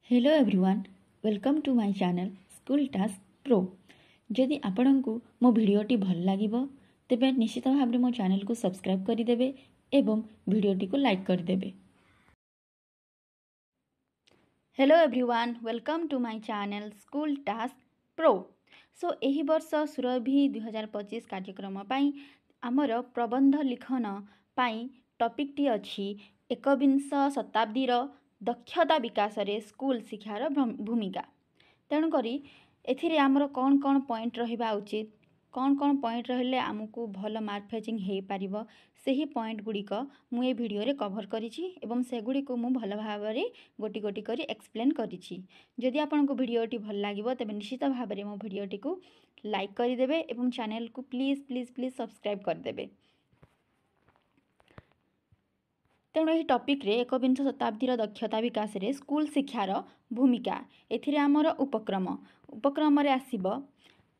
Hello everyone, welcome to my channel school task pro. जदि आपंक मो भिडटी भल लगे तेज निश्चित भाव में मो चैनल को सब्सक्राइब करदे एवं भिडटी को लाइक करदे। Hello everyone, welcome to my channel school task pro. So यही वर्ष सुरभि 2025 कार्यक्रम पाई आमर प्रबंध लिखन पाई टॉपिक टी अछि एकविंश शताब्दीर दक्षता विकास रे स्कूल शिक्षार भूमिका। तेणुक एथिरे आमर कौन कौन पॉइंट रहिबा उचित, कौन कौन पॉइंट रहिले आमको भल मार्क फेचिंग हो पारिबो, सेही पॉइंट गुड़िक मु ए वीडियो रे कवर करिछि एवं सेगुड़ी को मु भल भाव रे गोटी गोटी करी एक्सप्लेन करिछि। जदि आपनको वीडियोटी भल लागिबो तेबे निश्चित भाव रे मो वीडियोटी को लाइक करदेबे एवं चैनल को प्लीज प्लीज प्लीज सब्सक्राइब करदेबे। तेणु यही टॉपिक रे एकविंश शताब्दीर दक्षता विकास रे स्कूल शिक्षार भूमिका एथिरे आमर उपक्रम रे आसीबो।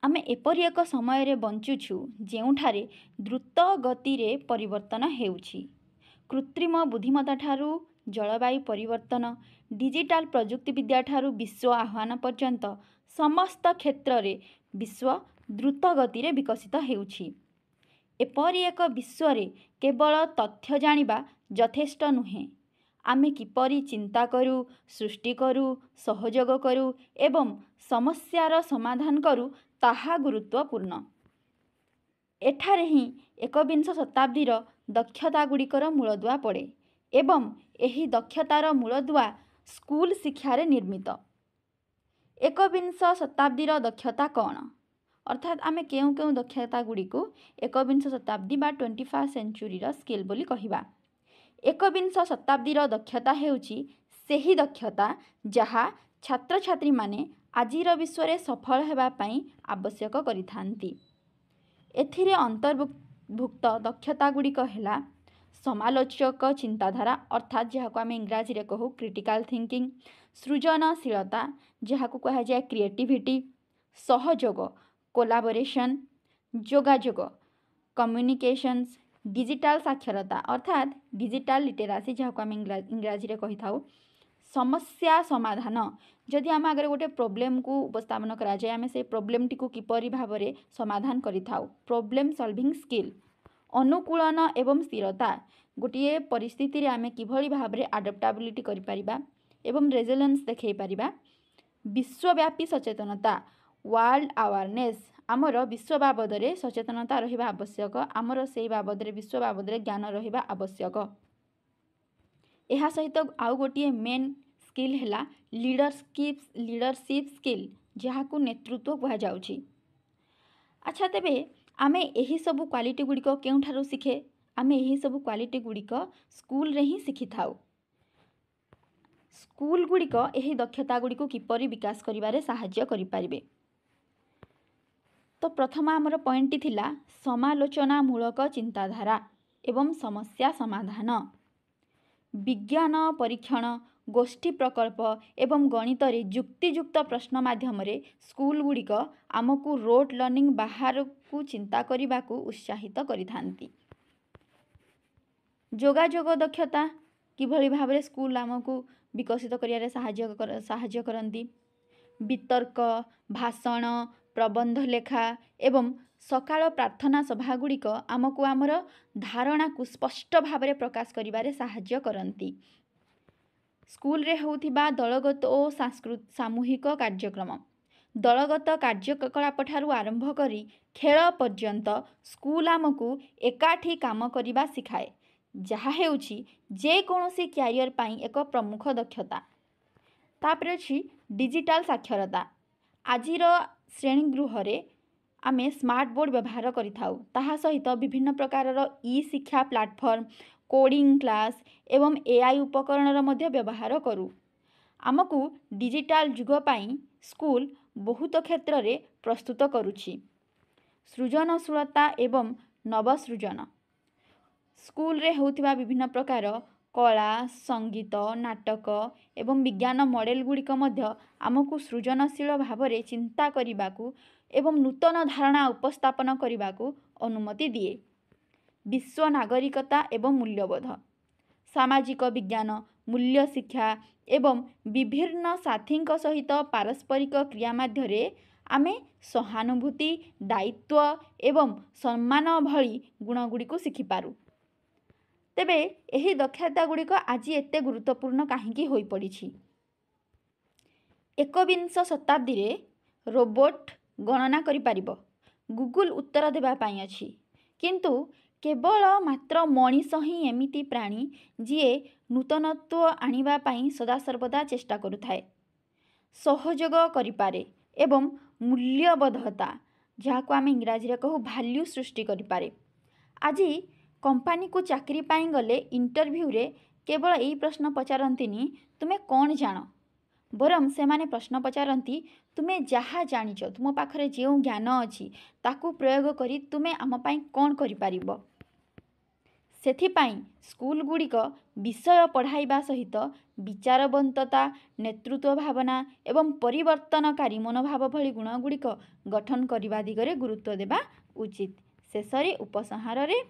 आमे एपरि एक समय रे बंचुछु जेउठारे द्रुत गति रे परिवर्तन हेउछि। कृत्रिम बुद्धिमत्ता ठारू जलवायु परिवर्तन, डिजिटल प्रजुक्ति विद्या ठारू विश्व आह्वान पर्यंत समस्त क्षेत्र रे विश्व द्रुत गति रे विकसित हेउछि। एपरि एक विश्व रे केवल तथ्य जानिबा यथेष्ट नुहे, आमे किपरि चिंता करू, सृष्टि करू, सहयोग करू एवं समस्यार समाधान करू ताहा गुरुत्वपूर्ण। एठारे ही एकविंश शताब्दीर दक्षता गुड़िकर मूलदुआ पड़े एवं एही दक्षतार मूलदुआ स्कूल शिक्षारे निर्मित। एकविंश शताब्दीर दक्षता कौन, अर्थात आमे केउ केउ दक्षता गुड़ी को एकविंश शताब्दी बा 21st सेंचुरी स्किल बोली कहिबा। एकविंश शताब्दीर दक्षता हेउची सेही दक्षता जहा छात्र छात्री माने आजिर विश्व रे सफल हेबा पई आवश्यक करिथांती। एथिरे अंतर्भुक्त दक्षता गुड़िक हेला समालोचक चिंताधारा, अर्थात जहाको आमे इंग्राजी रे कहू क्रिटिकल थिंकिंग, सृजनशीलता जहाको कहा जाय क्रिएटिविटी, सहयोग कोलाबोरेशन, जोगाजोग कम्युनिकेशंस, डिजिटल साक्षरता अर्थात डिजिटल लिटरेसी जहाको आमे इंग्राजी रे कहि थाउ, समस्या समाधान जदि आम आगे गोटे प्रोब्लेम को उपस्थापन करा जाए आमे से प्रोब्लेम टी को किपरि भाव रे समाधान करि थाउ, प्रोब्लेम सॉल्विंग स्किल, अनुकूलन एवं स्थिरता गोटे परिस्थिति रे आमे किभଳି भाव रे अडप्टेबिलिटी करि परिबा एवं रेजिलिएंस देखै परिबा, विश्वव्यापी सचेतनता वर्ल्ड अवेयरनेस आमर विश्व बाबद रे सचेतनता रहिबा आवश्यक, आमर सेही बाबद रे विश्व बाबद रे ज्ञान रहिबा आवश्यक। एहा सहित आउ गोटे मेन स्किल हैला लीडरशिप स्किल जहाको नेतृत्व कहा जाउछि। अच्छा, तेबे आमे एही सब क्वालिटी गुड़िक केउठारु शिखे, आमे एही सब क्वालिटी गुड़िक स्कूल रे ही शिखि थाउ। स्कूल गुड़िक एही दक्षता गुड़िक किपरि विकास करिबारे सहाय्य करि पारिबे। तो प्रथम आमर पॉइंट टी थिला समालोचनामूलक चिंताधारा एवं समस्या समाधान। विज्ञान परीक्षण, गोष्ठी प्रकल्प एवं गणित रे युक्तियुक्त प्रश्न माध्यम रे स्कूल गुड़िक आमको रोड लर्निंग बाहर को चिंता करने को उत्साहित करिथांती। जोगाजोग दक्षता किभଳି भाव रे स्कूल आमको विकसित करियारे सहाय्य करंती। वितर्क, भाषण, प्रबंध लेखा एवं सकाळ प्रार्थना सभा गुड़िक आमको आमर धारणा को स्पष्ट भाव रे प्रकाश करिबारे सहाय्य करंती। स्कूल रे होउथिबा दलगत और सामूहिक कार्यक्रम, दलगत कार्यकलाप ठारू आरंभ करी खेल पर्यंत स्कूल आमको एकाठी काम करिबा सिखाए, जहा हेउछि जे कोनोसी कैरियर पाई एक प्रमुख दक्षता। तापर अछि डिजिटल साक्षरता। आजिर श्रेणी गृह रे आमे स्मार्ट बोर्ड व्यवहार करि थाउ, ताहा सहित विभिन्न प्रकार ई शिक्षा प्लेटफॉर्म, कोडिंग क्लास एवं एआई उपकरण मध्य व्यवहार करू। आमको डिजिटल जुग पाई स्कूल बहुत क्षेत्र रे प्रस्तुत करुछि। सृजनशीलता एवं नवसृजन, स्कूल रे होउथिबा विभिन्न प्रकार कला, संगीत, नाटक एवं विज्ञान मॉडल गुड़िक मध्य आमको सृजनशील भाव रे चिंता करिबाकू एवं नूतन धारणा उपस्थापन करिबाकू अनुमति दिए। विश्व नागरिकता एवं मूल्यबोध, सामाजिक विज्ञान, मूल्य शिक्षा एवं विभिन्न साथी सहित पारस्परिक क्रिया माध्यरे आमे सहानुभूति दायित्व एवं सम्मान भली गुणगुड़िक शिखिपारू। तेबे यही दक्षता गुड़िक आज एते गुरुत्वपूर्ण कहीं हो पड़ी। एकविंश शताब्दी रे रोबोट गणना करि पारिबो, गूगल उत्तर देबा पाई अछि, किंतु केवल मात्र मनीष ही एमिति प्राणी जीए नूतनत्व आनिबा पाई सदासर्वदा चेष्टा करुथाए, सहयोग करिपारे एवं मूल्यबोधता जहाको आम इंग्राजी रे कहू वैल्यू सृष्टि करिपारे। आज कंपनी को चाकरी पाई गले इंटरव्यू रे केवल यही प्रश्न पचारंतिनी तुमे कौन जान, बरम से माने प्रश्न पचारती तुमे जहाँ जानिच तुम पाखरे जो ज्ञान अच्छी ताकू प्रयोग करी तुमे आम पाई कौन करि पारिबो। सेथिपाई स्कूल गुड़िक विषय पढ़ाइबा सहित विचारवंतता नेतृत्व भावना एवं परिवर्तनकारी मनोभाव भली गुण गुड़िक गठन करने दिगरे गुरुत्व देवा उचित। शेषरे उपसंहार रे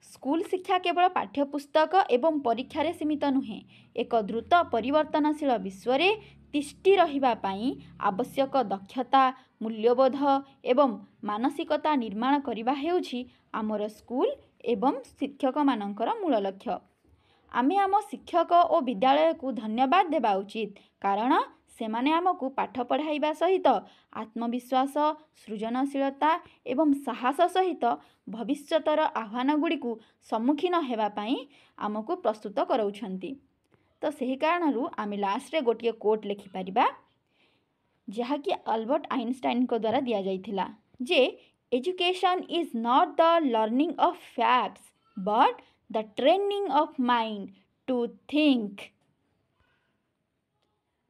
स्कूल शिक्षा केवल पाठ्यपुस्तक एवं परीक्षा सीमित नुहे, एक द्रुत परिवर्तनशील विश्व रे तिष्ठि रहिबा पाई आवश्यक दक्षता मूल्यबोध एवं मानसिकता निर्माण करने हेउछि आमर स्कूल एवं शिक्षक मानकर मूल लक्ष्य। आमे आम शिक्षक और विद्यालय को धन्यवाद देवा उचित, कारण सेमाने आमको पाठ पढ़ाइबा सहित आत्मविश्वास सृजनशीलता एवं साहस सहित भविष्यतर आह्वान गुड़ी को सम्मुखीन हेबा पाई आमको प्रस्तुत कराउछंती। तो सही कारणरू आमे लास्ट रे गोटे कोट लिखि परिबा, जहाँकि अल्बर्ट आइंस्टाइन को द्वारा दिया जाइथिला जे education is not the learning of facts but the training of mind to think.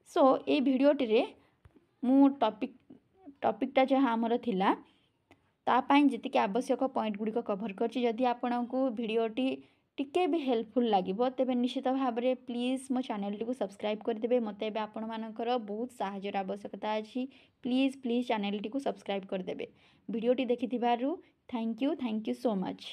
So ये भिडियोटी रे मु टॉपिकटा जहाँ आमर थिला तापाई जीतिक आवश्यक पॉइंट गुड़िक कभर करछि। जदि आपको भिडियोटी टिके भी हेल्पफुल लगिबो तेबे निश्चित भाव में प्लीज मो चैनल टी को सब्सक्राइब करदेबे। मते एबे आपण मानकर बहुत साहाय्यर आवश्यकता अछि, प्लीज चैनल टी को सब्सक्राइब करदेबे। भिडियोटी देखिथिबारु थैंक यू सो मच।